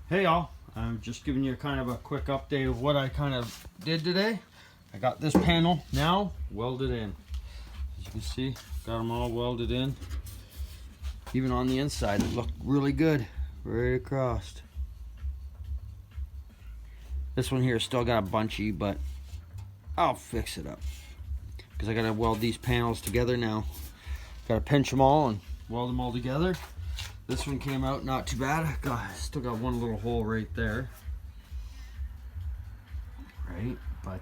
Hey y'all, I'm just giving you kind of a quick update of what I kind of did today. I got this panel now welded in. As you can see, got them all welded in. Even on the inside, it looked really good, right across. This one here still got a bunchy, but I'll fix it up. Because I gotta weld these panels together now. Gotta pinch them all and weld them all together. This one came out not too bad. Still got one little hole right there. Right, but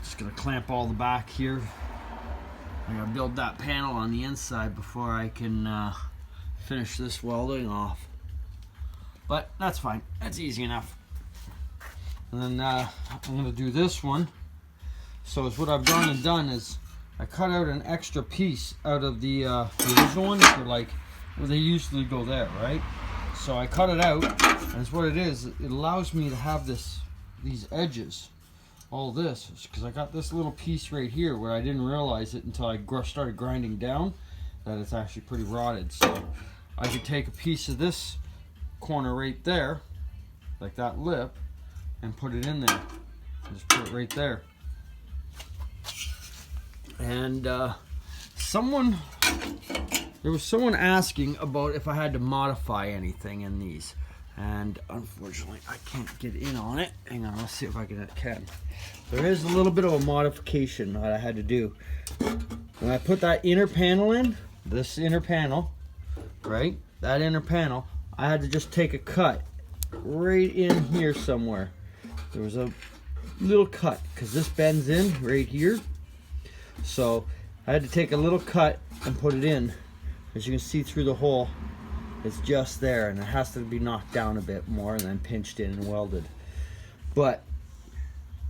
just gonna clamp all the back here. I gotta build that panel on the inside before I can finish this welding off. But that's fine, that's easy enough. And then I'm gonna do this one. So what I've done is I cut out an extra piece out of the original one for like, well, they usually go there, right? So I cut it out, and it's what it is. It allows me to have these edges, all this, because I got this little piece right here where I didn't realize it until I started grinding down that it's actually pretty rotted. So I could take a piece of this corner right there, like that lip, and put it in there. Just put it right there. And there was someone asking about if I had to modify anything in these, and unfortunately I can't get in on it. Hang on, let's see if I can. There is a little bit of a modification that I had to do. When I put that inner panel in, this inner panel, right, that inner panel, I had to just take a cut right in here somewhere. There was a little cut because this bends in right here, so I had to take a little cut and put it in. As you can see through the hole, it's just there, and it has to be knocked down a bit more and then pinched in and welded. But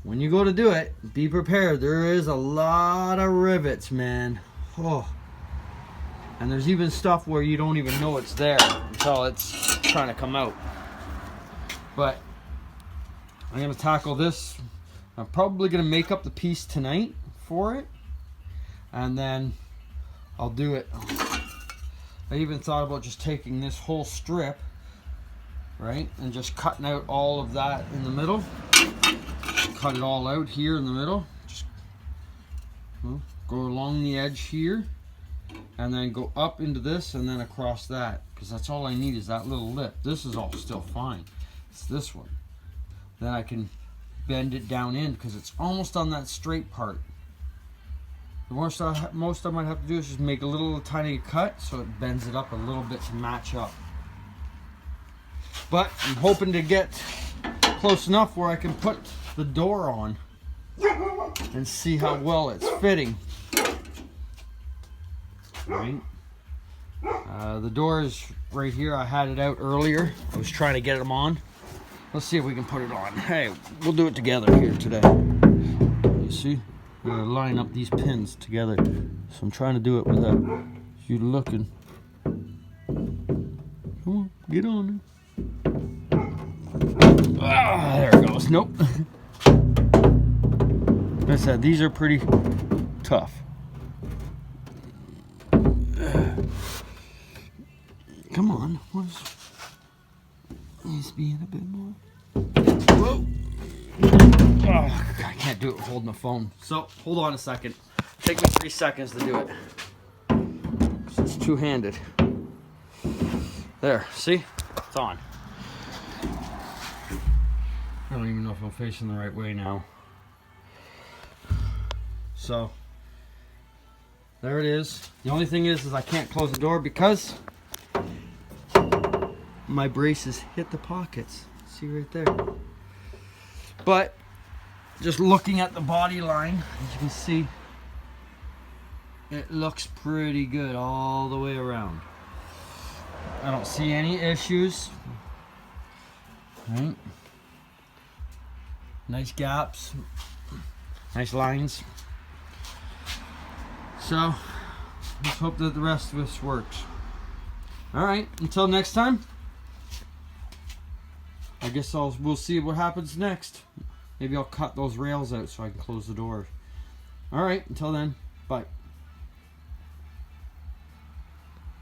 when you go to do it, be prepared. There is a lot of rivets, man. Oh. And there's even stuff where you don't even know it's there until it's trying to come out. But I'm gonna tackle this. I'm probably gonna make up the piece tonight for it, and then I'll do it. I even thought about just taking this whole strip, right, and just cutting out all of that in the middle. Cut it all out here in the middle. Just go along the edge here, and then go up into this and then across that, because that's all I need is that little lip. This is all still fine. It's this one. Then I can bend it down in because it's almost on that straight part. The most I might have to do is just make a little tiny cut so it bends it up a little bit to match up. But I'm hoping to get close enough where I can put the door on and see how well it's fitting. Right. The door is right here. I had it out earlier. I was trying to get them on. Let's see if we can put it on. Hey, we'll do it together here today. You see? We're gonna line up these pins together. So I'm trying to do it without you looking. Come on, get on there. Ah, there it goes. Nope. Like I said, these are pretty tough. Come on. Needs to be in a bit more. Whoa. Oh, I can't do it holding the phone. So, hold on a second. Take me 3 seconds to do it. It's two-handed. There, see? It's on. I don't even know if I'm facing the right way now. So, there it is. The only thing is I can't close the door because my braces hit the pockets. See right there. But just looking at the body line, as you can see, it looks pretty good all the way around. I don't see any issues. Right. Nice gaps, nice lines. So let's hope that the rest of this works. Alright, until next time, I guess we'll see what happens next. Maybe I'll cut those rails out so I can close the door. Alright, until then, bye.